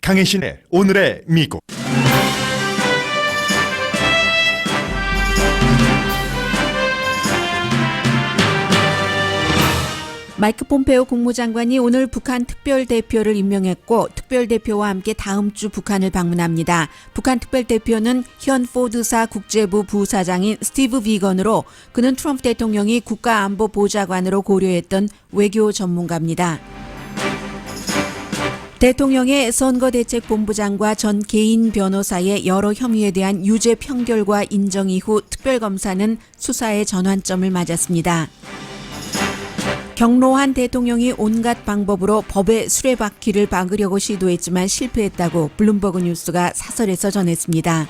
강혜신의 오늘의 미국. 마이크 폼페오 국무장관이 오늘 북한 특별대표를 임명했고 특별대표와 함께 다음 주 북한을 방문합니다. 북한 특별대표는 현 포드사 국제부 부사장인 스티브 비건으로 그는 트럼프 대통령이 국가안보보좌관으로 고려했던 외교 전문가입니다. 대통령의 선거대책본부장과 전 개인 변호사의 여러 혐의에 대한 유죄 판결과 인정 이후 특별검사는 수사의 전환점을 맞았습니다. 경로한 대통령이 온갖 방법으로 법의 수레바퀴를 막으려고 시도했지만 실패했다고 블룸버그 뉴스가 사설에서 전했습니다.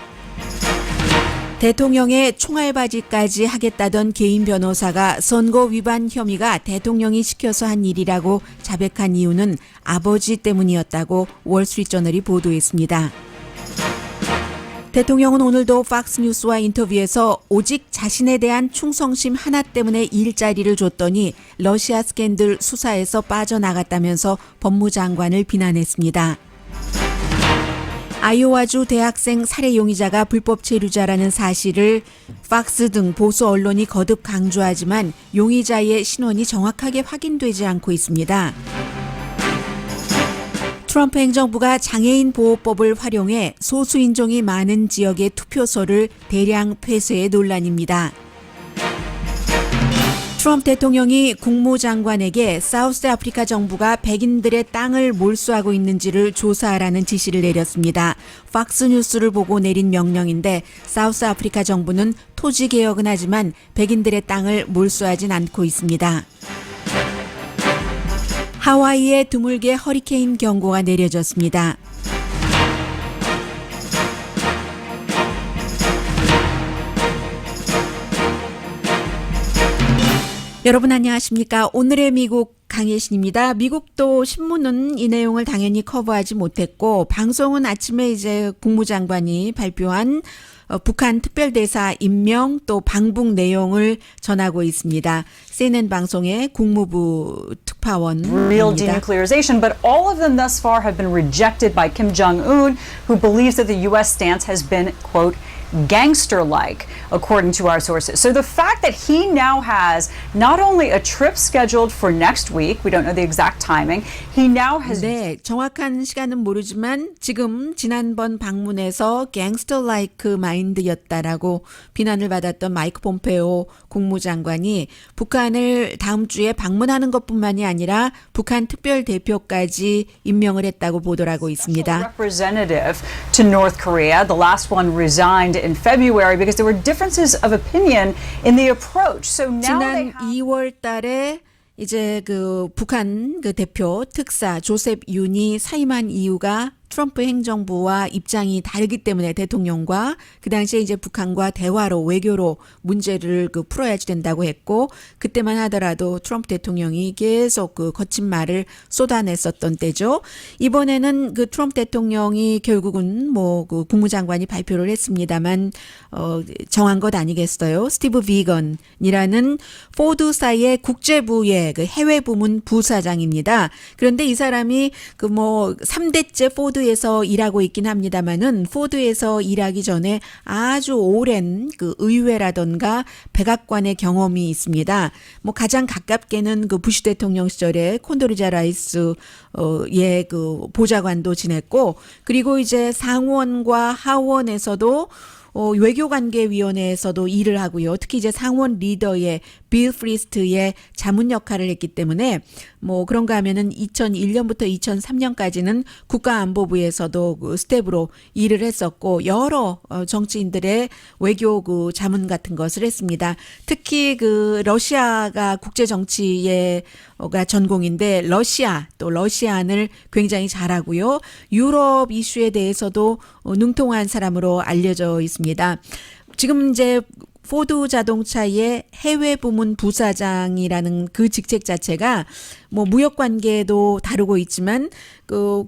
대통령의 총알바지까지 하겠다던 개인 변호사가 선거 위반 혐의가 대통령이 시켜서 한 일이라고 자백한 이유는 아버지 때문이었다고 월스트리트저널이 보도했습니다. 대통령은 오늘도 팍스뉴스와 인터뷰에서 오직 자신에 대한 충성심 하나 때문에 일자리를 줬더니 러시아 스캔들 수사에서 빠져나갔다면서 법무장관을 비난했습니다. 아이오와주 대학생 살해 용의자가 불법 체류자라는 사실을 팍스 등 보수 언론이 거듭 강조하지만 용의자의 신원이 정확하게 확인되지 않고 있습니다. 트럼프 행정부가 장애인 보호법을 활용해 소수인종이 많은 지역의 투표소를 대량 폐쇄해 논란입니다. 트럼프 대통령이 국무장관에게 사우스 아프리카 정부가 백인들의 땅을 몰수하고 있는지를 조사하라는 지시를 내렸습니다. 팍스뉴스를 보고 내린 명령인데 사우스 아프리카 정부는 토지 개혁은 하지만 백인들의 땅을 몰수하진 않고 있습니다. 하와이에 드물게 허리케인 경고가 내려졌습니다. 여러분 안녕하십니까? 오늘의 미국 강혜신입니다. 미국도 신문은 이 내용을 당연히 커버하지 못했고 방송은 아침에 이제 국무장관이 발표한 북한 특별대사 임명 또 방북 내용을 전하고 있습니다. CNN 방송의 국무부 특파원입니다. Real denuclearization, but all of them thus far have been rejected by Kim Jong-un, who believes that the U.S. stance has been, quote, gangster-like, according to our sources. So the fact that he now has not only a trip scheduled for next week, we don't know the exact timing, he now has... 네, 정확한 시간은 모르지만 지금 지난번 방문에서 gangster-like 마인드였다라고 비난을 받았던 마이크 폼페오 국무장관이 북한을 다음 주에 방문하는 것뿐만이 아니라 북한 특별대표까지 임명을 했다고 보도를 하고 있습니다. Representative to North Korea, the last one resigned in February because there were differences of opinion in the approach. So now they 지난 2월 달에 이제 그 북한 그 대표 특사 조셉 윤이 사임한 이유가 트럼프 행정부와 입장이 다르기 때문에 대통령과 그 당시에 이제 북한과 대화로 외교로 문제를 그 풀어야지 된다고 했고 그때만 하더라도 트럼프 대통령이 계속 그 거친 말을 쏟아냈었던 때죠. 이번에는 그 트럼프 대통령이 결국은 뭐 그 국무장관이 발표를 했습니다만 정한 것 아니겠어요? 스티브 비건이라는 포드사의 국제부의 그 해외 부문 부사장입니다. 그런데 이 사람이 그 뭐 3대째 포드 에서 일하고 있긴 합니다만은 포드에서 일하기 전에 아주 오랜 그 의회라던가 백악관의 경험이 있습니다. 뭐 가장 가깝게는 그 부시 대통령 시절에 콘돌리자 라이스 의 그 보좌관도 지냈고 그리고 이제 상원과 하원에서도 외교관계위원회에서도 일을 하고요. 특히 이제 상원 리더의 빌 프리스트의 자문 역할을 했기 때문에 뭐 그런가 하면은 2001년부터 2003년까지는 국가안보부에서도 그 스텝으로 일을 했었고 여러 정치인들의 외교 그 자문 같은 것을 했습니다. 특히 그 러시아가 국제 정치가 전공인데 러시아 또 러시안을 굉장히 잘하고요. 유럽 이슈에 대해서도 능통한 사람으로 알려져 있습니다. 지금 이제 포드 자동차의 해외 부문 부사장이라는 그 직책 자체가 뭐 무역 관계도 다루고 있지만 그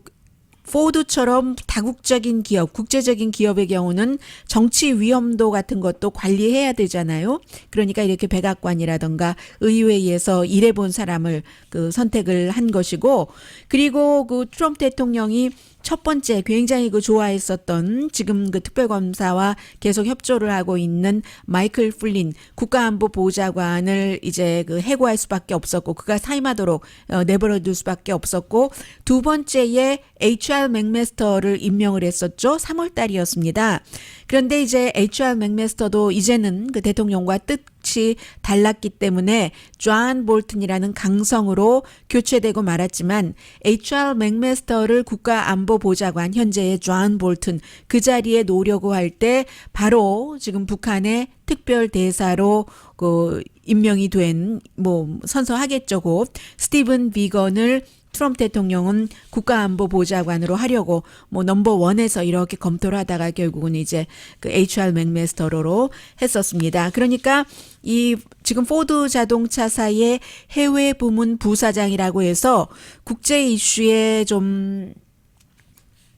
포드처럼 다국적인 기업, 국제적인 기업의 경우는 정치 위험도 같은 것도 관리해야 되잖아요. 그러니까 이렇게 백악관이라든가 의회에서 일해본 사람을 그 선택을 한 것이고, 그리고 그 트럼프 대통령이 첫 번째 굉장히 그 좋아했었던 지금 그 특별검사와 계속 협조를 하고 있는 마이클 플린 국가안보보좌관을 이제 그 해고할 수밖에 없었고, 그가 사임하도록 내버려둘 수밖에 없었고, 두 번째에 HR 맥메스터를 임명을 했었죠. 3월 달이었습니다. 그런데 이제 HR 맥메스터도 이제는 그 대통령과 뜻이 달랐기 때문에 존 볼튼이라는 강성으로 교체되고 말았지만, HR 맥메스터를 국가안보보좌관, 현재의 존 볼튼 그 자리에 놓으려고 할 때 바로 지금 북한의 특별 대사로 그 임명이 된 뭐 선서하겠죠. 곧 스티븐 비건을 트럼프 대통령은 국가안보보좌관으로 하려고 뭐 넘버원에서 이렇게 검토를 하다가 결국은 이제 그 HR 맥메스터로 했었습니다. 그러니까 이 지금 포드 자동차사의 해외 부문 부사장이라고 해서 국제 이슈에 좀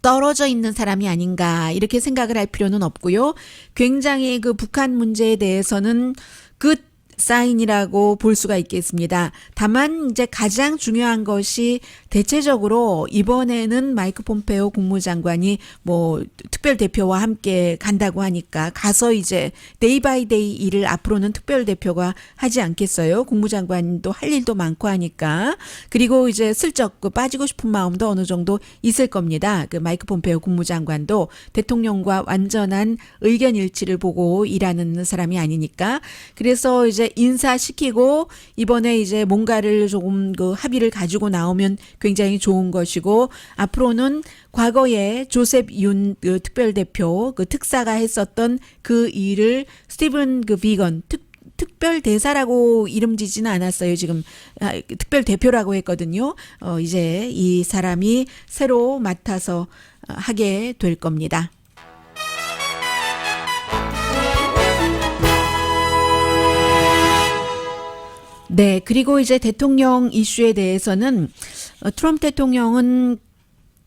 떨어져 있는 사람이 아닌가 이렇게 생각을 할 필요는 없고요. 굉장히 그 북한 문제에 대해서는 끝 사인이라고 볼 수가 있겠습니다. 다만 이제 가장 중요한 것이 대체적으로 이번에는 마이크 폼페오 국무장관이 뭐 특별 대표와 함께 간다고 하니까 가서 이제 데이 바이 데이 일을 앞으로는 특별 대표가 하지 않겠어요. 국무장관도 할 일도 많고 하니까. 그리고 이제 슬쩍 그 빠지고 싶은 마음도 어느 정도 있을 겁니다. 그 마이크 폼페오 국무장관도 대통령과 완전한 의견 일치를 보고 일하는 사람이 아니니까. 그래서 이제 인사시키고 이번에 이제 뭔가를 조금 그 합의를 가지고 나오면 굉장히 좋은 것이고, 앞으로는 과거에 조셉 윤 그 특별대표 그 특사가 했었던 그 일을 스티븐 그 비건 특별 대사라고 이름 지지는 않았어요. 지금 특별 대표라고 했거든요. 이제 이 사람이 새로 맡아서 하게 될 겁니다. 네, 그리고 이제 대통령 이슈에 대해서는 트럼프 대통령은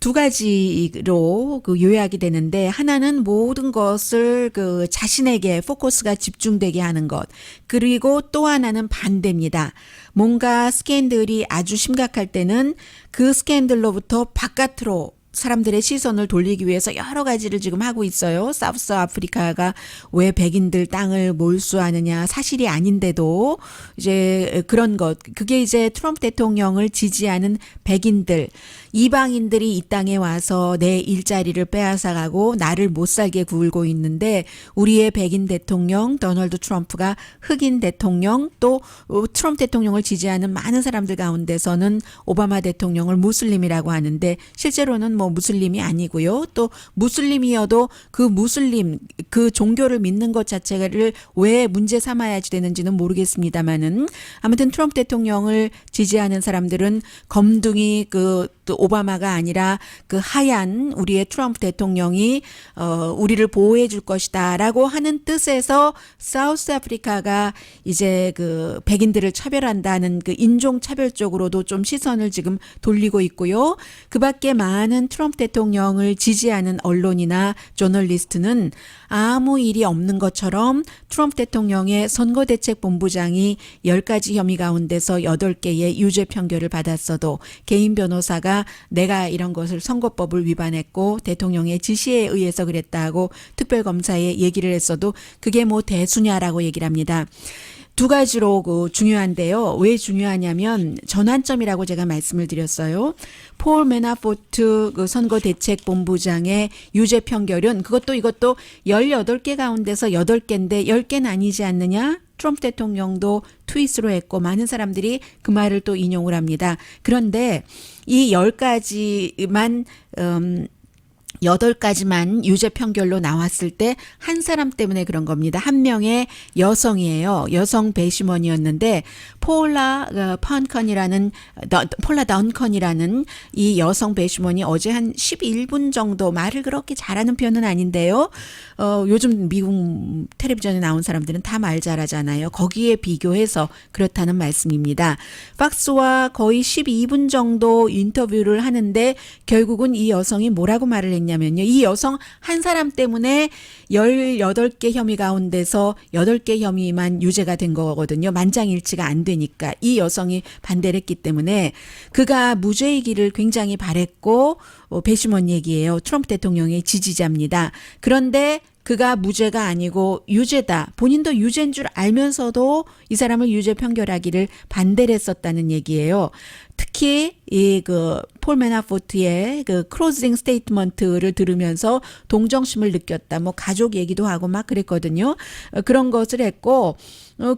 두 가지로 그 요약이 되는데, 하나는 모든 것을 그 자신에게 포커스가 집중되게 하는 것, 그리고 또 하나는 반대입니다. 뭔가 스캔들이 아주 심각할 때는 그 스캔들로부터 바깥으로 사람들의 시선을 돌리기 위해서 여러 가지를 지금 하고 있어요. 사우스 아프리카가 왜 백인들 땅을 몰수하느냐, 사실이 아닌데도 이제 그런 것, 그게 이제 트럼프 대통령을 지지하는 백인들, 이방인들이 이 땅에 와서 내 일자리를 빼앗아가고 나를 못 살게 굴고 있는데, 우리의 백인 대통령 도널드 트럼프가 흑인 대통령, 또 트럼프 대통령을 지지하는 많은 사람들 가운데서는 오바마 대통령을 무슬림이라고 하는데, 실제로는 뭐 무슬림이 아니고요. 또 무슬림이어도 그 무슬림, 그 종교를 믿는 것 자체를 왜 문제 삼아야지 되는지는 모르겠습니다만은, 아무튼 트럼프 대통령을 지지하는 사람들은 검둥이 그 오바마가 아니라 그 하얀 우리의 트럼프 대통령이 우리를 보호해 줄 것이다라고 하는 뜻에서 사우스 아프리카가 이제 그 백인들을 차별한다는 그 인종 차별 쪽으로도 좀 시선을 지금 돌리고 있고요. 그밖에 많은 트럼프 대통령을 지지하는 언론이나 저널리스트는 아무 일이 없는 것처럼 트럼프 대통령의 선거대책본부장이 10가지 혐의 가운데서 8개의 유죄 판결을 받았어도 개인 변호사가 내가 이런 것을 선거법을 위반했고 대통령의 지시에 의해서 그랬다고 특별검사에 얘기를 했어도 그게 뭐 대수냐라고 얘기를 합니다. 두 가지로 그 중요한데요. 왜 중요하냐면 전환점이라고 제가 말씀을 드렸어요. 폴 매나포트 그 선거대책본부장의 유죄 판결은 이것도 18개 가운데서 8개인데 10개는 아니지 않느냐? 트럼프 대통령도 트윗으로 했고 많은 사람들이 그 말을 또 인용을 합니다. 그런데 이 10가지만 8가지만 유죄 판결로 나왔을 때 한 사람 때문에 그런 겁니다. 한 명의 여성이에요. 여성 배심원이었는데 폴라 던컨이라는 이 여성 배심원이 어제 한 11분 정도 말을 그렇게 잘하는 편은 아닌데요. 요즘 미국 텔레비전에 나온 사람들은 다 말 잘하잖아요. 거기에 비교해서 그렇다는 말씀입니다. 팍스와 거의 12분 정도 인터뷰를 하는데 결국은 이 여성이 뭐라고 말을 했냐면요. 이 여성 한 사람 때문에 18개 혐의 가운데서 8개 혐의만 유죄가 된 거거든요. 만장일치가 안 되니까 이 여성이 반대를 했기 때문에 그가 무죄이기를 굉장히 바랬고 배심원 얘기예요. 트럼프 대통령의 지지자입니다. 그런데 그가 무죄가 아니고 유죄다. 본인도 유죄인 줄 알면서도 이 사람을 유죄 판결하기를 반대를 했었다는 얘기예요. 특히 이 폴 매나포트의 클로징 스테이트먼트를 들으면서 동정심을 느꼈다. 뭐 가족 얘기도 하고 막 그랬거든요. 그런 것을 했고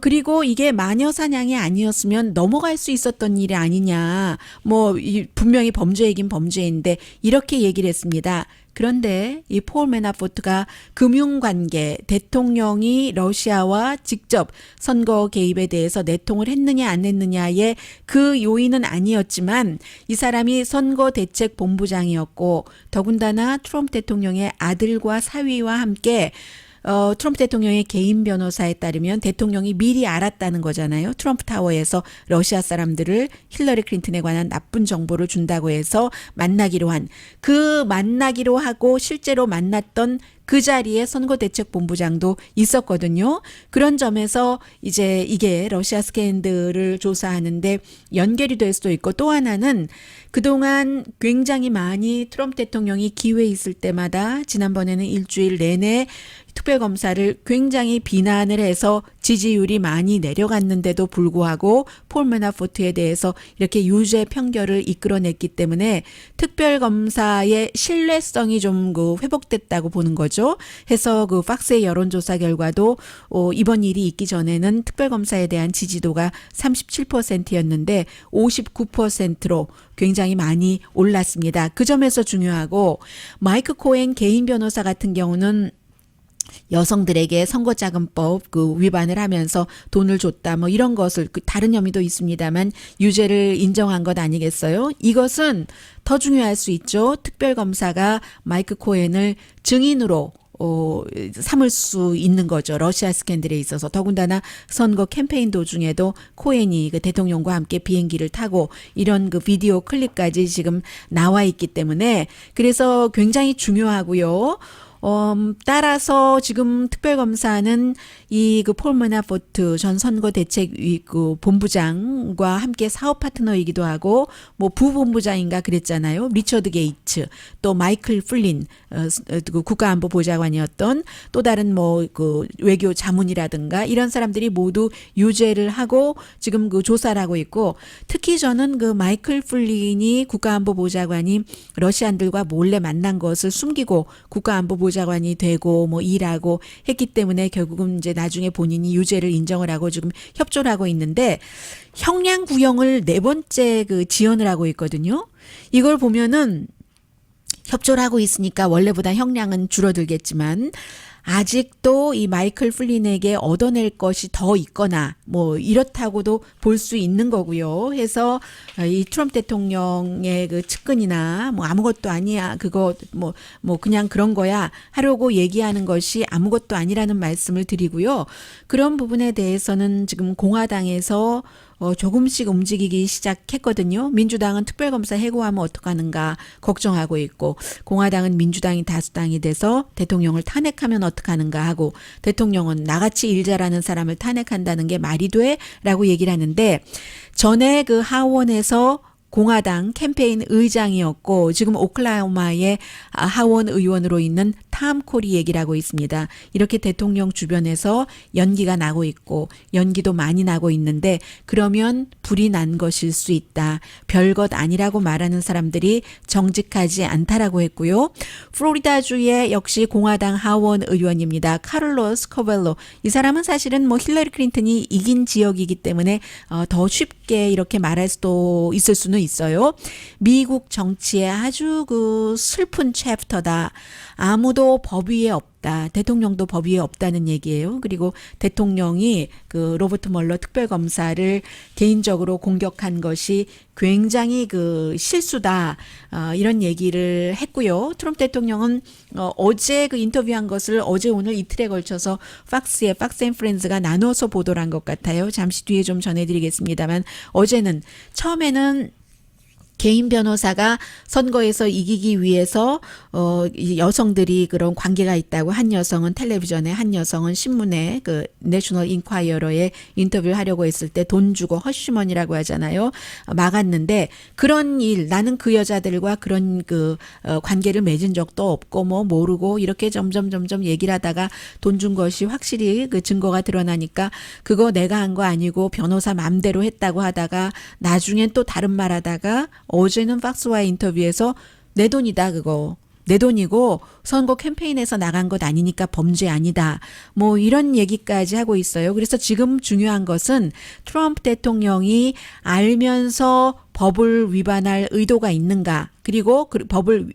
그리고 이게 마녀 사냥이 아니었으면 넘어갈 수 있었던 일이 아니냐. 뭐 분명히 범죄이긴 범죄인데 이렇게 얘기를 했습니다. 그런데 이 폴 매나포트가 금융관계, 대통령이 러시아와 직접 선거 개입에 대해서 내통을 했느냐 안 했느냐의 그 요인은 아니었지만 이 사람이 선거대책본부장이었고 더군다나 트럼프 대통령의 아들과 사위와 함께 트럼프 대통령의 개인 변호사에 따르면 대통령이 미리 알았다는 거잖아요. 트럼프 타워에서 러시아 사람들을 힐러리 클린턴에 관한 나쁜 정보를 준다고 해서 만나기로 하고 실제로 만났던 그 자리에 선거대책본부장도 있었거든요. 그런 점에서 이제 이게 러시아 스캔들을 조사하는데 연결이 될 수도 있고 또 하나는 그동안 굉장히 많이 트럼프 대통령이 기회 있을 때마다 지난번에는 일주일 내내 특별검사를 굉장히 비난을 해서 지지율이 많이 내려갔는데도 불구하고 폴 매나포트에 대해서 이렇게 유죄 판결을 이끌어냈기 때문에 특별검사의 신뢰성이 좀 회복됐다고 보는 거죠. 해서 팍스의 여론조사 결과도 이번 일이 있기 전에는 특별검사에 대한 지지도가 37%였는데 59%로 굉장히 많이 올랐습니다. 그 점에서 중요하고 마이크 코엔 개인 변호사 같은 경우는 여성들에게 선거자금법 위반을 하면서 돈을 줬다 뭐 이런 것을 다른 혐의도 있습니다만 유죄를 인정한 것 아니겠어요? 이것은 더 중요할 수 있죠. 특별검사가 마이크 코엔을 증인으로 삼을 수 있는 거죠. 러시아 스캔들에 있어서. 더군다나 선거 캠페인 도중에도 코엔이 대통령과 함께 비행기를 타고 이런 비디오 클립까지 지금 나와 있기 때문에 그래서 굉장히 중요하고요. 따라서 지금 특별검사는 이 폴 매나포트 전 선거대책 본부장과 함께 사업 파트너이기도 하고 뭐 부본부장인가 그랬잖아요. 리처드 게이츠 또 마이클 플린 국가안보보좌관이었던 또 다른 뭐 외교 자문이라든가 이런 사람들이 모두 유죄를 하고 지금 조사를 하고 있고 특히 저는 마이클 플린이 국가안보보좌관이 러시안들과 몰래 만난 것을 숨기고 국가안보보좌관이 되고 뭐 일하고 했기 때문에 결국은 이제 나중에 본인이 유죄를 인정을 하고 지금 협조를 하고 있는데 형량 구형을 4번째 지연을 하고 있거든요. 이걸 보면은 협조를 하고 있으니까 원래보다 형량은 줄어들겠지만 아직도 이 마이클 플린에게 얻어낼 것이 더 있거나 뭐 이렇다고도 볼 수 있는 거고요. 해서 이 트럼프 대통령의 측근이나 뭐 아무것도 아니야 그거 뭐 그냥 그런 거야 하려고 얘기하는 것이 아무것도 아니라는 말씀을 드리고요. 그런 부분에 대해서는 지금 공화당에서 조금씩 움직이기 시작했거든요. 민주당은 특별검사 해고하면 어떡하는가 걱정하고 있고 공화당은 민주당이 다수당이 돼서 대통령을 탄핵하면 어떡하는가 하고 대통령은 나같이 일 잘하는 사람을 탄핵한다는 게 말이 돼? 라고 얘기를 하는데 전에 하원에서 공화당 캠페인 의장이었고 지금 오클라호마의 하원 의원으로 있는 탐 코리 얘기를 하고 있습니다. 이렇게 대통령 주변에서 연기가 나고 있고 연기도 많이 나고 있는데 그러면 불이 난 것일 수 있다. 별것 아니라고 말하는 사람들이 정직하지 않다라고 했고요. 플로리다주의 역시 공화당 하원 의원입니다. 카를로스 코벨로. 이 사람은 사실은 뭐 힐러리 클린턴이 이긴 지역이기 때문에 더 쉽게 이렇게 말할 수도 있을 수는 있어요. 미국 정치의 아주 그 슬픈 챕터다. 아무도 법 위에 없다. 대통령도 법 위에 없다는 얘기예요. 그리고 대통령이 그 로버트 멀러 특별검사를 개인적으로 공격한 것이 굉장히 그 실수다. 이런 얘기를 했고요. 트럼프 대통령은 어제 그 인터뷰한 것을 어제 오늘 이틀에 걸쳐서 팍스에 팍스 앤 프렌즈가 나눠서 보도를 한 것 같아요. 잠시 뒤에 좀 전해드리겠습니다만 어제는 처음에는 개인 변호사가 선거에서 이기기 위해서 이 여성들이 그런 관계가 있다고 한 여성은 텔레비전에 한 여성은 신문에 그 내셔널 인콰이어러에 인터뷰를 하려고 했을 때 돈 주고 허쉬머니라고 하잖아요. 막았는데 그런 일 나는 그 여자들과 그런 그 관계를 맺은 적도 없고 뭐 모르고 이렇게 점점 얘기를 하다가 돈 준 것이 확실히 그 증거가 드러나니까 그거 내가 한 거 아니고 변호사 맘대로 했다고 하다가 나중엔 또 다른 말 하다가 어제는 팍스와의 인터뷰에서 내 돈이다 그거. 내 돈이고 선거 캠페인에서 나간 것 아니니까 범죄 아니다. 뭐 이런 얘기까지 하고 있어요. 그래서 지금 중요한 것은 트럼프 대통령이 알면서 법을 위반할 의도가 있는가. 그리고 그 법을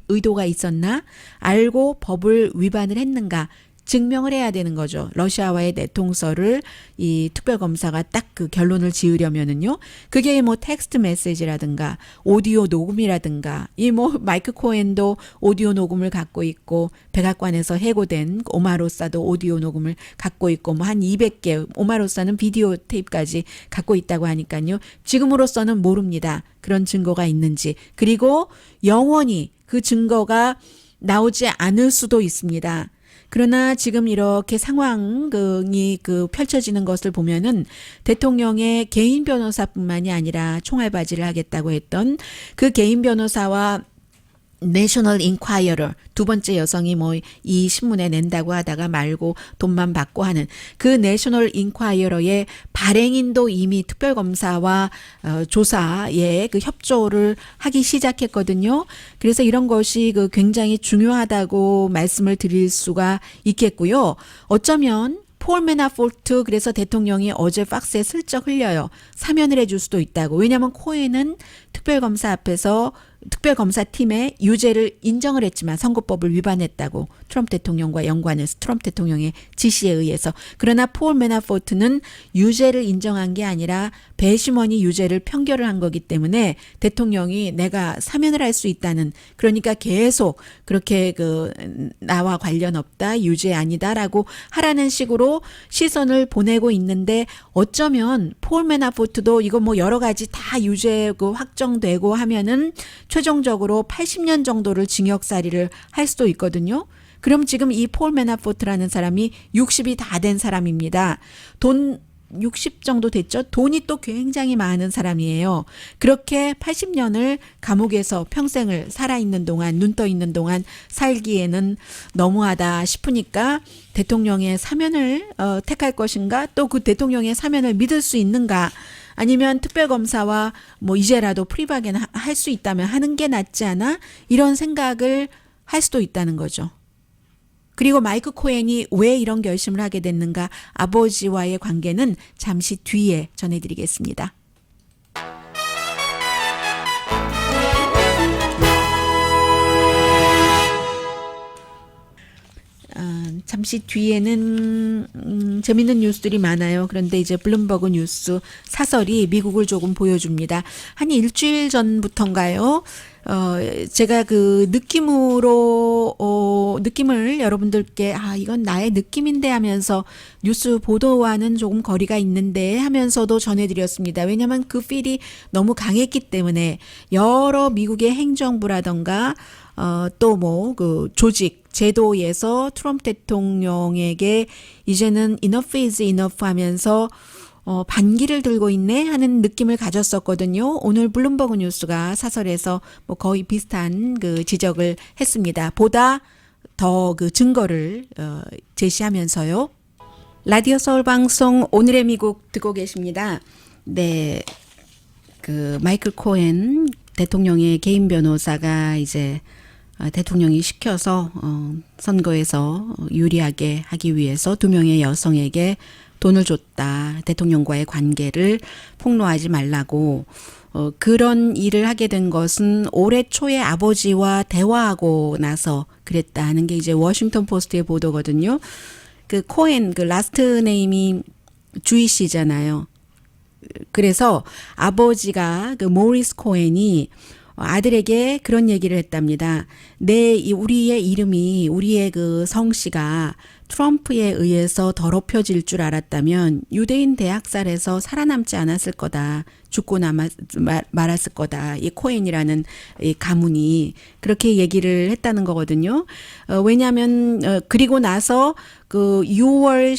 의도가 있었나. 알고 법을 위반을 했는가. 증명을 해야 되는 거죠. 러시아와의 내통서를 이 특별검사가 딱 그 결론을 지으려면은요. 그게 뭐 텍스트 메시지라든가 오디오 녹음이라든가 이 뭐 마이크 코엔도 오디오 녹음을 갖고 있고 백악관에서 해고된 오마로사도 오디오 녹음을 갖고 있고 뭐 한 200개 오마로사는 비디오 테이프까지 갖고 있다고 하니까요. 지금으로서는 모릅니다. 그런 증거가 있는지. 그리고 영원히 그 증거가 나오지 않을 수도 있습니다. 그러나 지금 이렇게 상황이 그 펼쳐지는 것을 보면은 대통령의 개인 변호사뿐만이 아니라 총알바지를 하겠다고 했던 그 개인 변호사와 내셔널 인콰이어러 두 번째 여성이 뭐 이 신문에 낸다고 하다가 말고 돈만 받고 하는 그 내셔널 인콰이어러의 발행인도 이미 특별검사와 조사에 그 협조를 하기 시작했거든요. 그래서 이런 것이 그 굉장히 중요하다고 말씀을 드릴 수가 있겠고요. 어쩌면 폴 매나포트 그래서 대통령이 어제 팍스에 슬쩍 흘려요. 사면을 해줄 수도 있다고. 왜냐하면 코엔은 특별검사 앞에서 특별검사팀의 유죄를 인정을 했지만 선거법을 위반했다고 트럼프 대통령과 연관해서 트럼프 대통령의 지시에 의해서. 그러나 폴 매나포트는 유죄를 인정한 게 아니라 배심원이 유죄를 판결을 한 거기 때문에 대통령이 내가 사면을 할 수 있다는 그러니까 계속 그렇게 그 나와 관련 없다 유죄 아니다라고 하라는 식으로 시선을 보내고 있는데 어쩌면 폴 매나포트도 이거 뭐 여러 가지 다 유죄 그 확정되고 하면은 최종적으로 80년 정도를 징역살이를 할 수도 있거든요. 그럼 지금 이 폴 매나포트라는 사람이 60이 다 된 사람입니다. 돈 60 정도 됐죠. 돈이 또 굉장히 많은 사람이에요. 그렇게 80년을 감옥에서 평생을 살아있는 동안 눈 떠 있는 동안 살기에는 너무하다 싶으니까 대통령의 사면을 택할 것인가 또 그 대통령의 사면을 믿을 수 있는가 아니면 특별검사와 뭐 이제라도 프리바겐 할 수 있다면 하는 게 낫지 않아? 이런 생각을 할 수도 있다는 거죠. 그리고 마이크 코엔이 왜 이런 결심을 하게 됐는가 아버지와의 관계는 잠시 뒤에 전해드리겠습니다. 잠시 뒤에는 재밌는 뉴스들이 많아요. 그런데 이제 블룸버그 뉴스 사설이 미국을 조금 보여줍니다. 한 일주일 전부터인가요? 제가 그 느낌을 여러분들께 이건 나의 느낌인데 하면서 뉴스 보도와는 조금 거리가 있는데 하면서도 전해드렸습니다. 왜냐하면 그 필이 너무 강했기 때문에 여러 미국의 행정부라던가 또 뭐 그 조직 제도에서 트럼프 대통령에게 이제는 enough is enough 하면서 반기를 들고 있네 하는 느낌을 가졌었거든요. 오늘 블룸버그 뉴스가 사설에서 뭐 거의 비슷한 그 지적을 했습니다. 보다 더 그 증거를 제시하면서요. 라디오 서울 방송 오늘의 미국 듣고 계십니다. 네, 그 마이클 코엔 대통령의 개인 변호사가 이제 대통령이 시켜서 선거에서 유리하게 하기 위해서 두 명의 여성에게 돈을 줬다. 대통령과의 관계를 폭로하지 말라고. 그런 일을 하게 된 것은 올해 초에 아버지와 대화하고 나서 그랬다 하는 게 이제 워싱턴 포스트의 보도거든요. 그 코엔, 그 라스트 네임이 주이시잖아요. 그래서 아버지가 그 모리스 코엔이 아들에게 그런 얘기를 했답니다. 우리의 이름이, 우리의 그 성씨가 트럼프에 의해서 더럽혀질 줄 알았다면 유대인 대학살에서 살아남지 않았을 거다. 죽고 말았을 거다. 이 코엔이라는 이 가문이 그렇게 얘기를 했다는 거거든요. 왜냐하면 그리고 나서 그 6월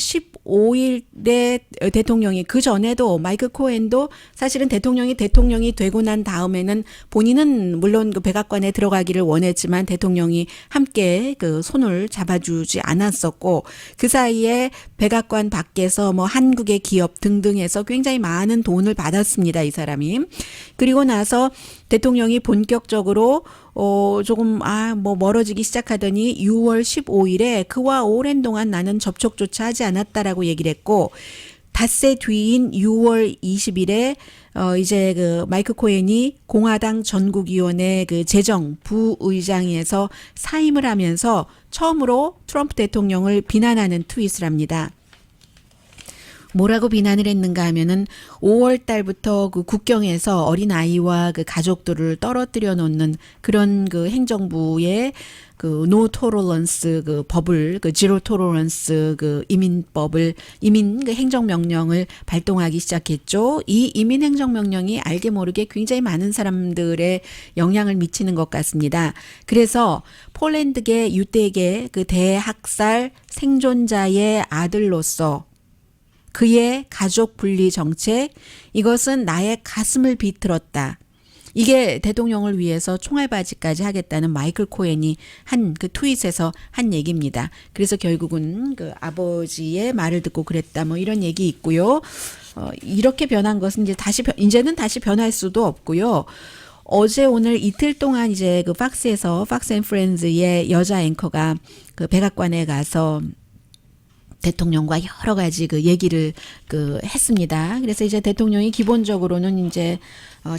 15일에 대통령이 그 전에도 마이클 코엔도 사실은 대통령이 되고 난 다음에는 본인은 물론 그 백악관에 들어가기를 원했지만 대통령이 함께 그 손을 잡아주지 않았었고 그 사이에 백악관 밖에서 뭐 한국의 기업 등등해서 굉장히 많은 돈을 받았습니다. 이 사람이. 그리고 나서 대통령이 본격적으로 조금 뭐 멀어지기 시작하더니 6월 15일에 그와 오랜 동안 나는 접촉조차 하지 않았다라고 얘기를 했고 닷새 뒤인 6월 20일에 이제 그 마이클 코엔이 공화당 전국위원회 그 재정 부의장에서 사임을 하면서 처음으로 트럼프 대통령을 비난하는 트윗을 합니다. 뭐라고 비난을 했는가 하면은 5월 달부터 그 국경에서 어린 아이와 그 가족들을 떨어뜨려 놓는 그런 그 행정부의 그 노 토러런스 그 법을 그 지로 토러런스 그 이민 그 행정명령을 발동하기 시작했죠. 이 이민 행정명령이 알게 모르게 굉장히 많은 사람들의 영향을 미치는 것 같습니다. 그래서 폴란드계 유대계 그 대학살 생존자의 아들로서 그의 가족 분리 정책, 이것은 나의 가슴을 비틀었다. 이게 대통령을 위해서 총알바지까지 하겠다는 마이클 코엔이 한 그 트윗에서 한 얘기입니다. 그래서 결국은 그 아버지의 말을 듣고 그랬다. 뭐 이런 얘기 있고요. 이렇게 변한 것은 이제는 다시 변할 수도 없고요. 어제 오늘 이틀 동안 이제 그 팍스에서 팍스 앤 프렌즈의 여자 앵커가 그 백악관에 가서 대통령과 여러 가지 그 얘기를 그 했습니다. 그래서 이제 대통령이 기본적으로는 이제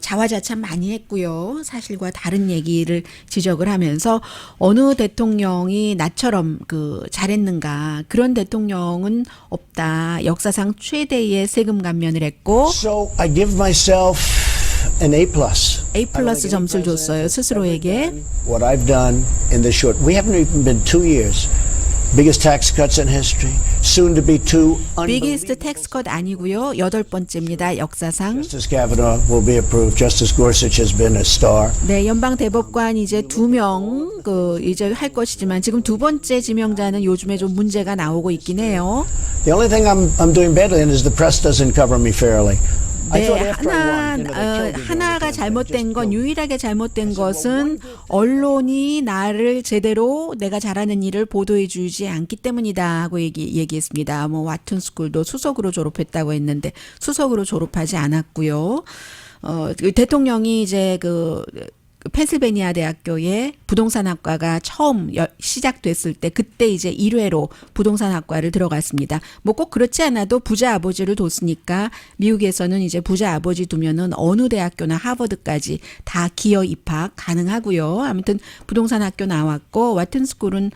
자화자찬 많이 했고요. 사실과 다른 얘기를 지적을 하면서 어느 대통령이 나처럼 그 잘했는가 그런 대통령은 없다. 역사상 최대의 세금 감면을 했고 So I give myself an A+. A+ 점수를 줬어요. 스스로에게. What I've done in this short, we haven't even been 2 years. Biggest tax cuts in history. Soon to be two 비기스트 unbelievable. 텍스 컷 아니고요. 8번째입니다. 역사상. Justice Kavanaugh will be approved. Justice Gorsuch has been a star. 네, 연방 대법관 이제 2명 그 이제 할 것이지만 지금 두 번째 지명자는 요즘에 좀 문제가 나오고 있긴 해요. The only thing I'm doing badly in is the press doesn't cover me fairly. I 네, thought after I won, they killed me 하나가 during the 잘못된 campaign. 건 유일하게 잘못된 것은 언론이 나를 제대로 내가 잘하는 일을 보도해 주지 않기 때문이다 하고 얘기했습니다. 뭐 와튼 스쿨도 수석으로 졸업했다고 했는데 수석으로 졸업하지 않았고요. 그 대통령이 이제 그 펜실베니아 대학교에 부동산학과가 처음 시작됐을 때 그때 이제 1회로 부동산학과를 들어갔습니다. 뭐 꼭 그렇지 않아도 부자 아버지를 뒀으니까 미국에서는 이제 부자 아버지 두면은 어느 대학교나 하버드까지 다 기여 입학 가능하고요. 아무튼 부동산학교 나왔고 와튼스쿨은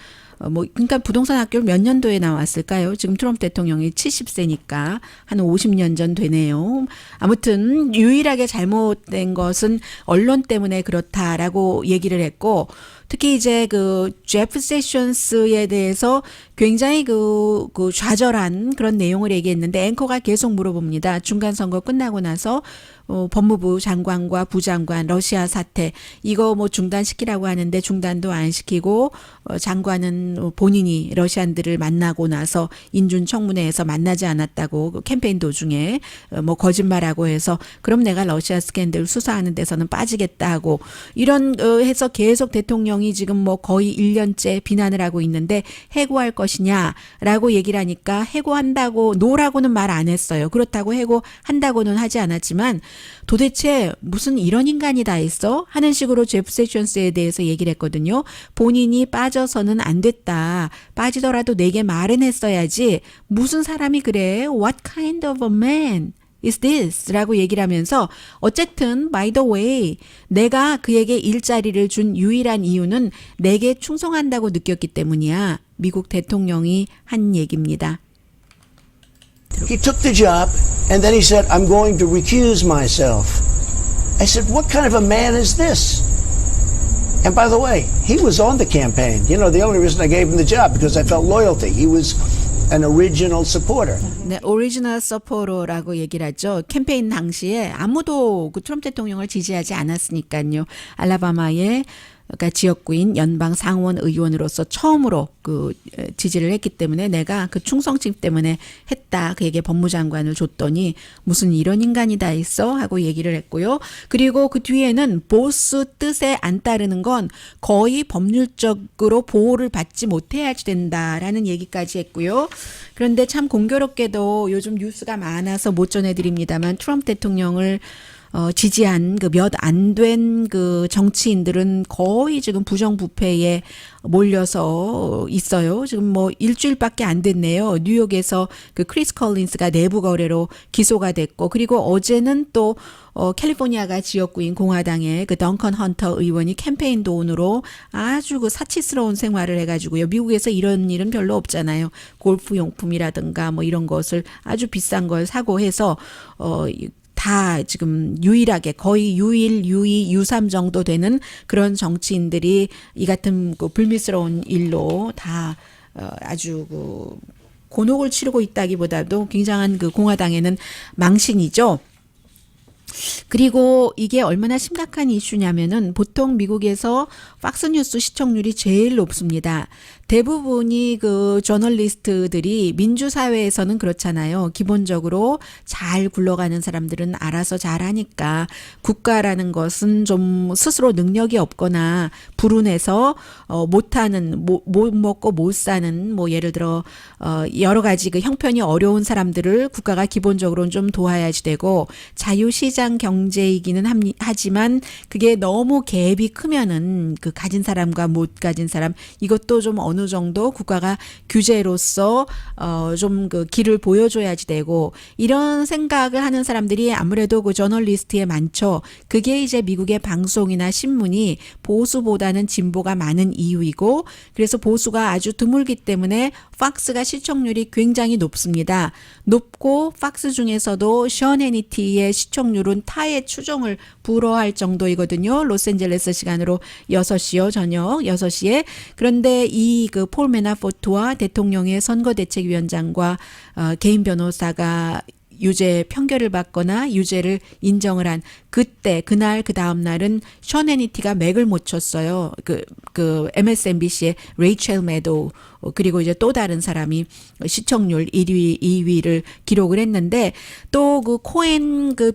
그러니까 부동산 학교를 몇 년도에 나왔을까요? 지금 트럼프 대통령이 70세니까 한 50년 전 되네요. 아무튼 유일하게 잘못된 것은 언론 때문에 그렇다라고 얘기를 했고 특히 이제 그 제프 세션스에 대해서 굉장히 그 좌절한 그런 내용을 얘기했는데 앵커가 계속 물어봅니다. 중간 선거 끝나고 나서 법무부 장관과 부장관 러시아 사태 이거 뭐 중단시키라고 하는데 중단도 안 시키고 장관은 본인이 러시안들을 만나고 나서 인준 청문회에서 만나지 않았다고 캠페인 도중에 뭐 거짓말하고 해서 그럼 내가 러시아 스캔들 수사하는 데서는 빠지겠다 하고 이런 해서 계속 대통령이 지금 뭐 거의 1년째 비난을 하고 있는데 해고할 것이냐라고 얘기를 하니까 해고한다고 노라고는 말 안 했어요. 그렇다고 해고한다고는 하지 않았지만 도대체 무슨 이런 인간이 다 있어? 하는 식으로 제프 세션스에 대해서 얘기를 했거든요. 본인이 빠져서는 안 됐다. 빠지더라도 내게 말은 했어야지. 무슨 사람이 그래? What kind of a man is this? 라고 얘기를 하면서 어쨌든 by the way 내가 그에게 일자리를 준 유일한 이유는 내게 충성한다고 느꼈기 때문이야. 미국 대통령이 한 얘기입니다. He took the job, and then he said, I'm going to recuse myself. I said, what kind of a man is this? And by the way, he was on the campaign. You know, the only reason I gave him the job because I felt loyalty. He was an original supporter. 네, 오리지널 서포터라고 얘기를 하죠. 캠페인 당시에 아무도 그 트럼프 대통령을 지지하지 않았으니까요. 알라바마의 그러니까 지역구인 연방 상원 의원으로서 처음으로 그 지지를 했기 때문에 내가 그 충성심 때문에 했다. 그에게 법무장관을 줬더니 무슨 이런 인간이 다 있어? 하고 얘기를 했고요. 그리고 그 뒤에는 보스 뜻에 안 따르는 건 거의 법률적으로 보호를 받지 못해야지 된다라는 얘기까지 했고요. 그런데 참 공교롭게도 요즘 뉴스가 많아서 못 전해드립니다만 트럼프 대통령을 지지한 그 몇 안 된 그 정치인들은 거의 지금 부정부패에 몰려서 있어요. 지금 뭐 일주일밖에 안 됐네요. 뉴욕에서 그 크리스 컬린스가 내부 거래로 기소가 됐고, 그리고 어제는 또 캘리포니아가 지역구인 공화당의 그 덩컨 헌터 의원이 캠페인 돈으로 아주 그 사치스러운 생활을 해가지고요. 미국에서 이런 일은 별로 없잖아요. 골프 용품이라든가 뭐 이런 것을 아주 비싼 걸 사고 해서 다 지금 유일하게 거의 유삼 정도 되는 그런 정치인들이 이 같은 그 불미스러운 일로 다 아주 그 곤혹을 치르고 있다기보다도 굉장한 그 공화당에는 망신이죠. 그리고 이게 얼마나 심각한 이슈냐면은 보통 미국에서 팍스뉴스 시청률이 제일 높습니다. 대부분이 그 저널리스트들이 민주사회에서는 그렇잖아요. 기본적으로 잘 굴러가는 사람들은 알아서 잘하니까 국가라는 것은 좀 스스로 능력이 없거나 불운해서 못하는 못 먹고 못 사는 뭐 예를 들어 여러 가지 그 형편이 어려운 사람들을 국가가 기본적으로는 좀 도와야지 되고 자유시장 경제이기는 하지만 그게 너무 갭이 크면은 그 가진 사람과 못 가진 사람 이것도 좀 어느 정도 국가가 규제로서 좀 그 길을 보여줘야지 되고 이런 생각을 하는 사람들이 아무래도 그 저널리스트에 많죠. 그게 이제 미국의 방송이나 신문이 보수보다는 진보가 많은 이유이고 그래서 보수가 아주 드물기 때문에 팍스가 시청률이 굉장히 높습니다. 높고 팍스 중에서도 션 해니티의 시청률은 타의 추종을 불허할 정도이거든요. 로스앤젤레스 시간으로 6시요. 저녁 6시에. 그런데 이 그 폴 매나포트와 대통령의 선거대책위원장과 개인 변호사가 유죄 판결을 받거나 유죄를 인정을 한 그때 그날 그 다음 날은 션 해니티가 맥을 못 쳤어요. 그 MSNBC의 레이첼 매도우 그리고 이제 또 다른 사람이 시청률 1위, 2위를 기록을 했는데 또 그 코엔 그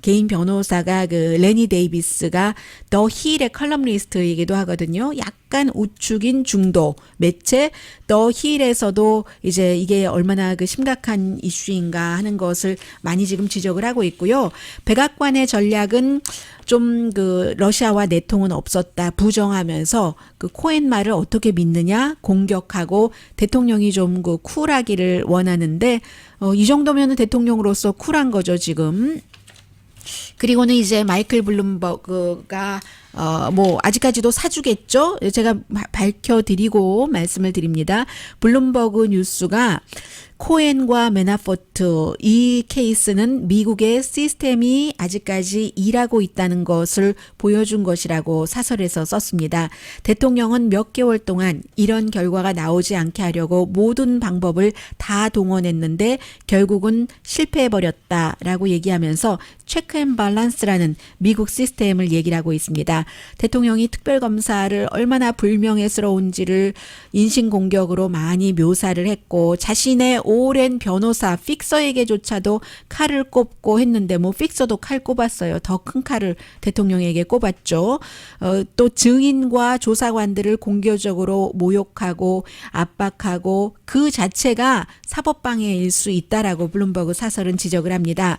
개인 변호사가 그 레니 데이비스가 더 힐의 컬럼니스트이기도 하거든요. 약간 우측인 중도 매체 더 힐에서도 이제 이게 얼마나 그 심각한 이슈인가 하는 것을 많이 지금 지적을 하고 있고요. 백악관의 전략은 좀 그 러시아와 내통은 없었다 부정하면서 그 코엔 말을 어떻게 믿느냐 공격하고 대통령이 좀 그 쿨하기를 원하는데 이 정도면은 대통령으로서 쿨한 거죠 지금. 그리고는 이제 마이클 블룸버그가 뭐 아직까지도 사주겠죠. 제가 밝혀드리고 말씀을 드립니다. 블룸버그 뉴스가 코엔과 매나포트 이 케이스는 미국의 시스템이 아직까지 일하고 있다는 것을 보여준 것이라고 사설에서 썼습니다. 대통령은 몇 개월 동안 이런 결과가 나오지 않게 하려고 모든 방법을 다 동원했는데 결국은 실패해버렸다라고 얘기하면서 체크 앤 밸런스라는 미국 시스템을 얘기를 하고 있습니다. 대통령이 특별검사를 얼마나 불명예스러운지를 인신공격으로 많이 묘사를 했고 자신의 오랜 변호사 픽서에게조차도 칼을 꼽고 했는데 뭐 픽서도 칼 꼽았어요. 더 큰 칼을 대통령에게 꼽았죠. 또 증인과 조사관들을 공개적으로 모욕하고 압박하고 그 자체가 사법방해일 수 있다라고 블룸버그 사설은 지적을 합니다.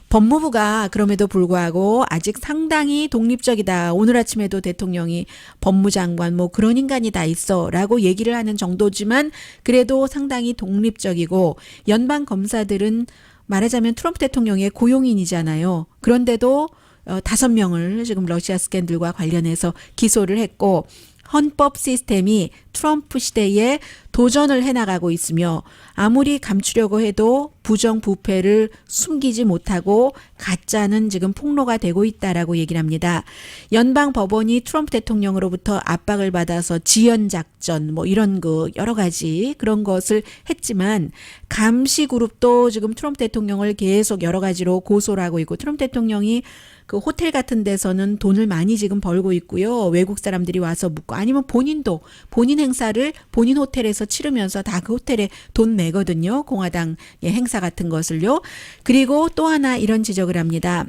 법무부가 그럼에도 불구하고 아직 상당히 독립적이다. 오늘 아침에도 대통령이 법무장관 뭐 그런 인간이 다 있어 라고 얘기를 하는 정도지만 그래도 상당히 독립적이고 연방 검사들은 말하자면 트럼프 대통령의 고용인이잖아요. 그런데도 5명을 지금 러시아 스캔들과 관련해서 기소를 했고 헌법 시스템이 트럼프 시대에 도전을 해나가고 있으며 아무리 감추려고 해도 부정부패를 숨기지 못하고 가짜는 지금 폭로가 되고 있다라고 얘기를 합니다. 연방 법원이 트럼프 대통령으로부터 압박을 받아서 지연작전 뭐 이런 그 여러 가지 그런 것을 했지만 감시그룹도 지금 트럼프 대통령을 계속 여러 가지로 고소를 하고 있고 트럼프 대통령이 그 호텔 같은 데서는 돈을 많이 지금 벌고 있고요. 외국 사람들이 와서 묵고 아니면 본인도 본인 행사를 본인 호텔에서 치르면서 다 그 호텔에 돈 내거든요. 공화당의 행사 같은 것을요. 그리고 또 하나 이런 지적을 합니다.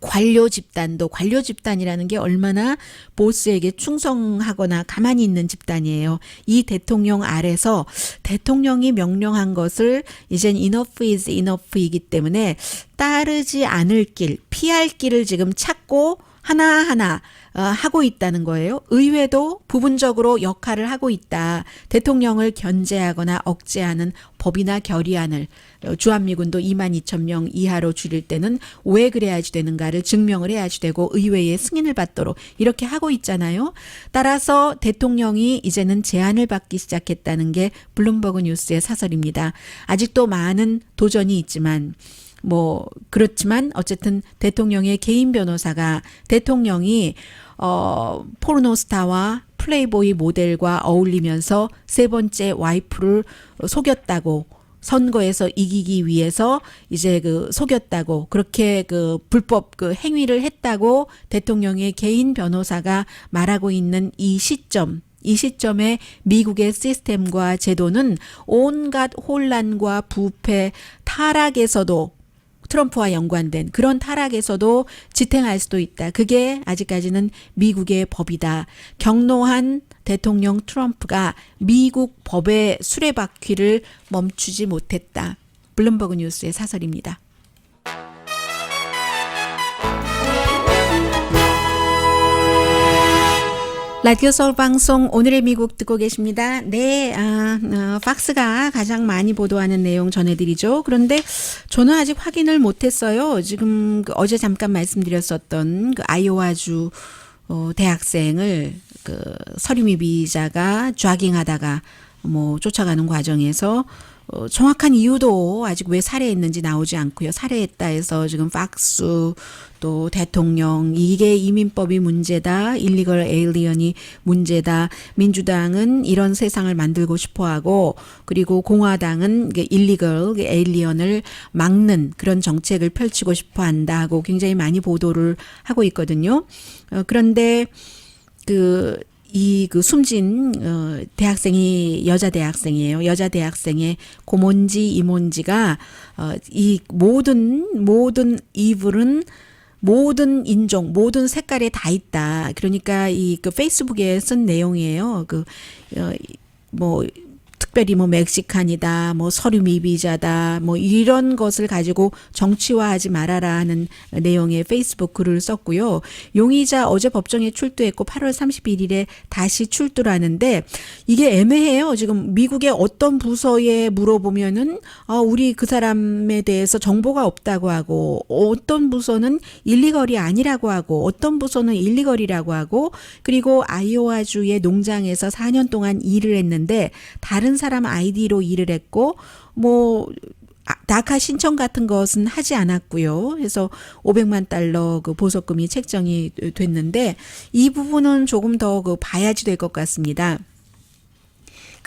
관료 집단이라는 게 얼마나 보스에게 충성하거나 가만히 있는 집단이에요. 이 대통령 아래서 대통령이 명령한 것을 이젠 enough is enough이기 때문에 따르지 않을 길, 피할 길을 지금 찾고 하나하나 하고 있다는 거예요. 의회도 부분적으로 역할을 하고 있다. 대통령을 견제하거나 억제하는 법이나 결의안을 주한미군도 22,000명 이하로 줄일 때는 왜 그래야지 되는가를 증명을 해야지 되고 의회의 승인을 받도록 이렇게 하고 있잖아요. 따라서 대통령이 이제는 제안을 받기 시작했다는 게 블룸버그 뉴스의 사설입니다. 아직도 많은 도전이 있지만 뭐 그렇지만 어쨌든 대통령의 개인 변호사가 대통령이 포르노스타와 플레이보이 모델과 어울리면서 세 번째 와이프를 속였다고 선거에서 이기기 위해서 이제 그 속였다고 그렇게 그 불법 그 행위를 했다고 대통령의 개인 변호사가 말하고 있는 이 시점에 미국의 시스템과 제도는 온갖 혼란과 부패, 타락에서도 트럼프와 연관된 그런 타락에서도 지탱할 수도 있다. 그게 아직까지는 미국의 법이다. 경노한 대통령 트럼프가 미국 법의 수레바퀴를 멈추지 못했다. 블룸버그 뉴스의 사설입니다. 라디오 서울 방송 오늘의 미국 듣고 계십니다. 네, 팍스가 가장 많이 보도하는 내용 전해드리죠. 그런데 저는 아직 확인을 못했어요. 지금 어제 잠깐 말씀드렸었던 그 아이오와주 대학생을 그 서류 미비자가 좌깅하다가 뭐 쫓아가는 과정에서 정확한 이유도 아직 왜 살해했는지 나오지 않고요. 살해했다 해서 지금 팍스 또 대통령 이게 이민법이 문제다. 일리걸 에일리언이 문제다. 민주당은 이런 세상을 만들고 싶어하고 그리고 공화당은 일리걸 에일리언을 막는 그런 정책을 펼치고 싶어한다 하고 굉장히 많이 보도를 하고 있거든요. 그런데 그 숨진 대학생이 여자 대학생이에요. 여자 대학생의 고몬지 이몬지가 이 모든 이불은 모든 인종, 모든 색깔에 다 있다. 그러니까 그 페이스북에 쓴 내용이에요. 특별히 뭐 멕시칸이다, 뭐 서류 미비자다, 뭐 이런 것을 가지고 정치화하지 말아라 하는 내용의 페이스북 글을 썼고요. 용의자 어제 법정에 출두했고 8월 31일에 다시 출두를 하는데 이게 애매해요. 지금 미국의 어떤 부서에 물어보면은 우리 그 사람에 대해서 정보가 없다고 하고 어떤 부서는 일리걸이 아니라고 하고 어떤 부서는 일리걸이라고 하고 그리고 아이오와주의 농장에서 4년 동안 일을 했는데 다른 사람 아이디로 일을 했고 다카 신청 같은 것은 하지 않았고요. 그래서 $500만 그 보석금이 책정이 됐는데 이 부분은 조금 더 봐야지 될 것 같습니다.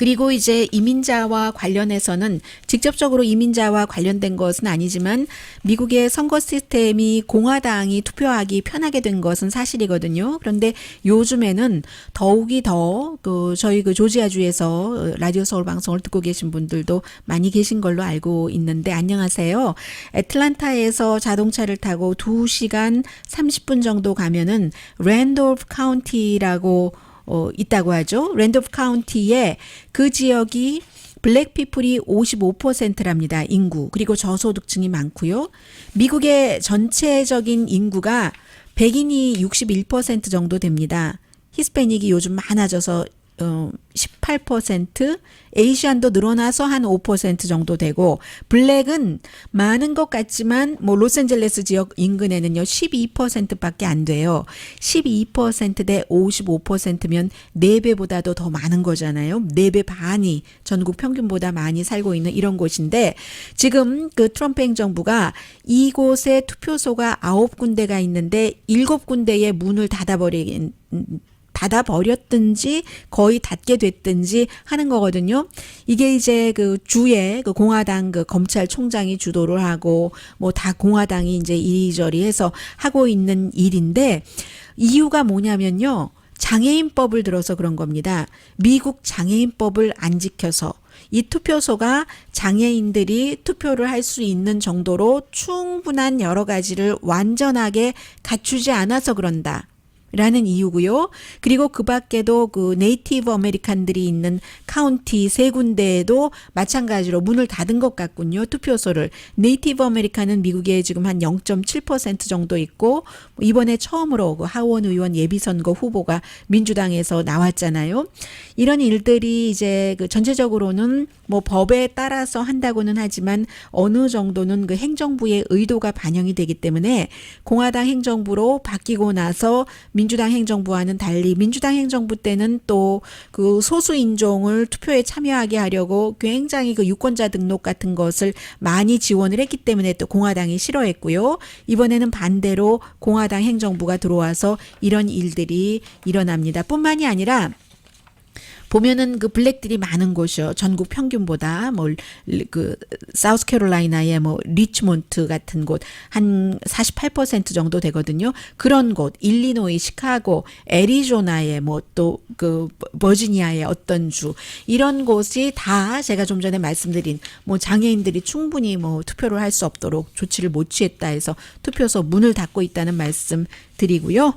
그리고 이제 이민자와 관련해서는 직접적으로 이민자와 관련된 것은 아니지만 미국의 선거 시스템이 공화당이 투표하기 편하게 된 것은 사실이거든요. 그런데 요즘에는 더욱이 더 저희 조지아주에서 라디오 서울 방송을 듣고 계신 분들도 많이 계신 걸로 알고 있는데 안녕하세요. 애틀란타에서 자동차를 타고 2시간 30분 정도 가면은 랜돌프 카운티라고 있다고 하죠. 랜돌프 카운티에 그 지역이 블랙 피플이 55%랍니다. 인구. 그리고 저소득층이 많고요. 미국의 전체적인 인구가 백인이 61% 정도 됩니다. 히스패닉이 요즘 많아져서 18%, 에이시안도 늘어나서 한 5% 정도 되고, 블랙은 많은 것 같지만 뭐 로스앤젤레스 지역 인근에는요 12%밖에 안 돼요. 12% 대 55%면 4배보다도 더 많은 거잖아요. 4배 반이 전국 평균보다 많이 살고 있는 이런 곳인데, 지금 그 트럼프 행정부가 이곳에 투표소가 9군데가 있는데 7군데의 문을 닫아버렸든지 거의 닫게 됐든지 하는 거거든요. 이게 이제 그 주에 그 공화당 그 검찰총장이 주도를 하고 뭐 다 공화당이 이제 이리저리 해서 하고 있는 일인데, 이유가 뭐냐면요. 장애인법을 들어서 그런 겁니다. 미국 장애인법을 안 지켜서 이 투표소가 장애인들이 투표를 할 수 있는 정도로 충분한 여러 가지를 완전하게 갖추지 않아서 그런다. 라는 이유고요. 그리고 그 밖에도 그 네이티브 아메리칸들이 있는 카운티 3군데에도 마찬가지로 문을 닫은 것 같군요. 투표소를. 네이티브 아메리칸은 미국에 지금 한 0.7% 정도 있고, 이번에 처음으로 그 하원 의원 예비선거 후보가 민주당에서 나왔잖아요. 이런 일들이 이제 그 전체적으로는 뭐 법에 따라서 한다고는 하지만 어느 정도는 그 행정부의 의도가 반영이 되기 때문에 공화당 행정부로 바뀌고 나서 민주당 행정부와는 달리, 민주당 행정부 때는 또 그 소수 인종을 투표에 참여하게 하려고 굉장히 그 유권자 등록 같은 것을 많이 지원을 했기 때문에 또 공화당이 싫어했고요. 이번에는 반대로 공화당 행정부가 들어와서 이런 일들이 일어납니다. 뿐만이 아니라 보면은 그 블랙들이 많은 곳이요. 전국 평균보다 뭐 그 사우스캐롤라이나의 뭐 리치몬트 같은 곳 한 48% 정도 되거든요. 그런 곳, 일리노이, 시카고, 애리조나의 뭐 또 그 버지니아의 어떤 주, 이런 곳이 다 제가 좀 전에 말씀드린 뭐 장애인들이 충분히 뭐 투표를 할 수 없도록 조치를 못 취했다 해서 투표소 문을 닫고 있다는 말씀 드리고요.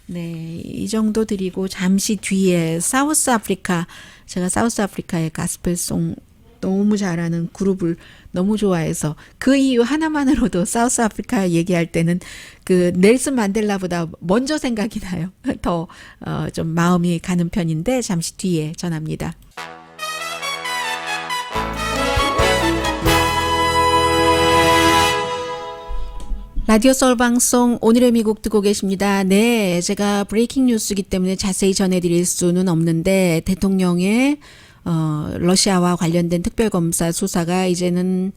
네, 이 정도 드리고 잠시 뒤에 사우스 아프리카, 제가 사우스 아프리카의 가스펠송 너무 잘하는 그룹을 너무 좋아해서 그 이유 하나만으로도 사우스 아프리카 얘기할 때는 그 넬슨 만델라보다 먼저 생각이 나요. 더 좀 마음이 가는 편인데 잠시 뒤에 전합니다. 라디오 서울 방송 오늘의 미국 듣고 계십니다. 네, 제가 브레이킹 뉴스이기 때문에 자세히 전해드릴 수는 없는데, 대통령의 러시아와 관련된 특별검사 수사가 이제는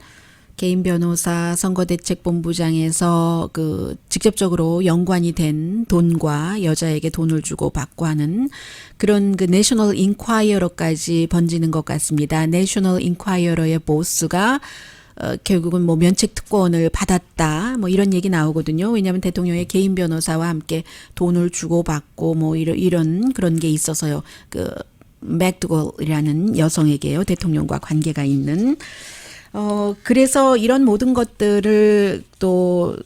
개인 변호사 선거대책본부장에서 그 직접적으로 연관이 된 돈과 여자에게 돈을 주고 받고 하는 그런 그 내셔널 인콰이어러까지 번지는 것 같습니다. 내셔널 인콰이어러의 보스가 결국은 뭐 면책 특권을 받았다, 뭐 이런 얘기 나오거든요. 왜냐하면 대통령의 개인 변호사와 함께 돈을 주고 받고 뭐 이런 그런 게 있어서요. 그 맥두걸이라는 여성에게요, 대통령과 관계가 있는. 그래서 이런 모든 것들을 또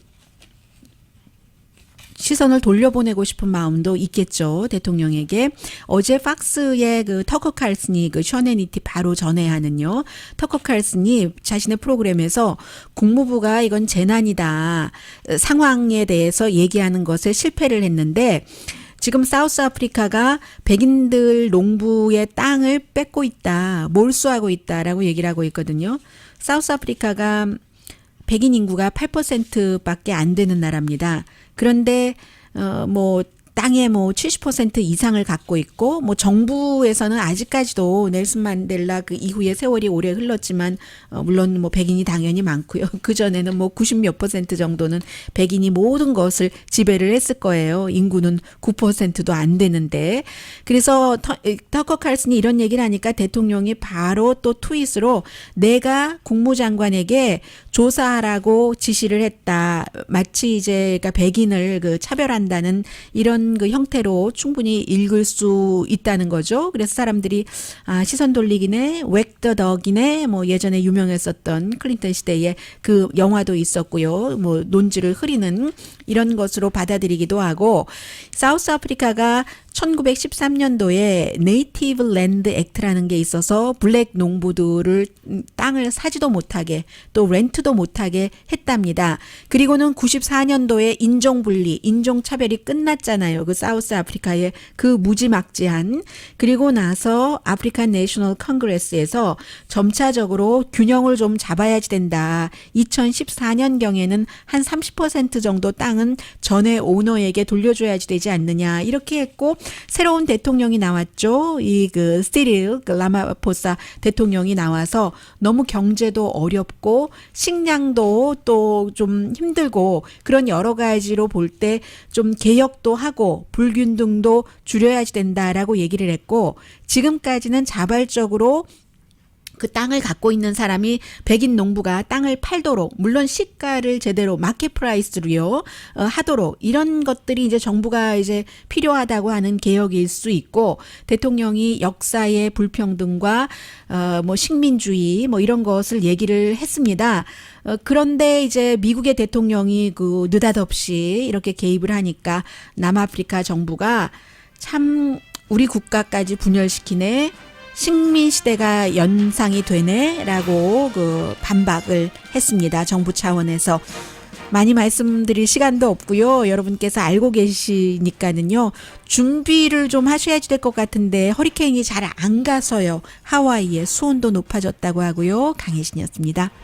시선을 돌려보내고 싶은 마음도 있겠죠, 대통령에게. 어제 팍스의 그 터커 칼슨이 그 셔네니티 바로 전에 하는요, 터커 칼슨이 자신의 프로그램에서 국무부가 이건 재난이다 상황에 대해서 얘기하는 것에 실패를 했는데, 지금 사우스 아프리카가 백인들 농부의 땅을 뺏고 있다, 몰수하고 있다라고 얘기를 하고 있거든요. 사우스 아프리카가 백인 인구가 8%밖에 안 되는 나라입니다. 그런데 뭐 땅의 뭐 70% 이상을 갖고 있고 뭐 정부에서는 아직까지도 넬슨 만델라 그 이후에 세월이 오래 흘렀지만 물론 뭐 백인이 당연히 많고요. 그 전에는 뭐 90몇 % 정도는 백인이 모든 것을 지배를 했을 거예요. 인구는 9%도 안 되는데. 그래서 터커 칼슨이 이런 얘기를 하니까 대통령이 바로 또 트윗으로 내가 국무장관에게 조사하라고 지시를 했다. 마치 이제 그러니까 백인을 그 차별한다는 이런 그 형태로 충분히 읽을 수 있다는 거죠. 그래서 사람들이 시선 돌리기네, 웩더 덕이네, 뭐 예전에 유명했었던 클린턴 시대에 그 영화도 있었고요. 뭐 논지를 흐리는 이런 것으로 받아들이기도 하고 사우스 아프리카가 1913년도에 네이티브 랜드 액트라는 게 있어서 블랙 농부들을 땅을 사지도 못하게 또 렌트도 못하게 했답니다. 그리고는 94년도에 인종분리, 인종차별이 끝났잖아요. 그 사우스 아프리카의 그 무지막지한. 그리고 나서 아프리칸 내셔널 컨그레스에서 점차적으로 균형을 좀 잡아야지 된다. 2014년경에는 한 30% 정도 땅은 전에 오너에게 돌려줘야지 되지 않느냐. 이렇게 했고 새로운 대통령이 나왔죠. 이 그 시릴 라마포사 대통령이 나와서 너무 경제도 어렵고 식량도 또 좀 힘들고 그런 여러 가지로 볼 때 좀 개혁도 하고 불균등도 줄여야지 된다라고 얘기를 했고 지금까지는 자발적으로 그 땅을 갖고 있는 사람이 백인 농부가 땅을 팔도록 물론 시가를 제대로 마켓 프라이스로요 하도록 이런 것들이 이제 정부가 이제 필요하다고 하는 개혁일 수 있고 대통령이 역사의 불평등과 뭐 식민주의 뭐 이런 것을 얘기를 했습니다. 그런데 이제 미국의 대통령이 그 느닷없이 이렇게 개입을 하니까 남아프리카 정부가 참 우리 국가까지 분열시키네. 식민 시대가 연상이 되네라고 그 반박을 했습니다. 정부 차원에서. 많이 말씀드릴 시간도 없고요. 여러분께서 알고 계시니까는요. 준비를 좀 하셔야지 될 것 같은데 허리케인이 잘 안 가서요. 하와이에 수온도 높아졌다고 하고요. 강혜신이었습니다.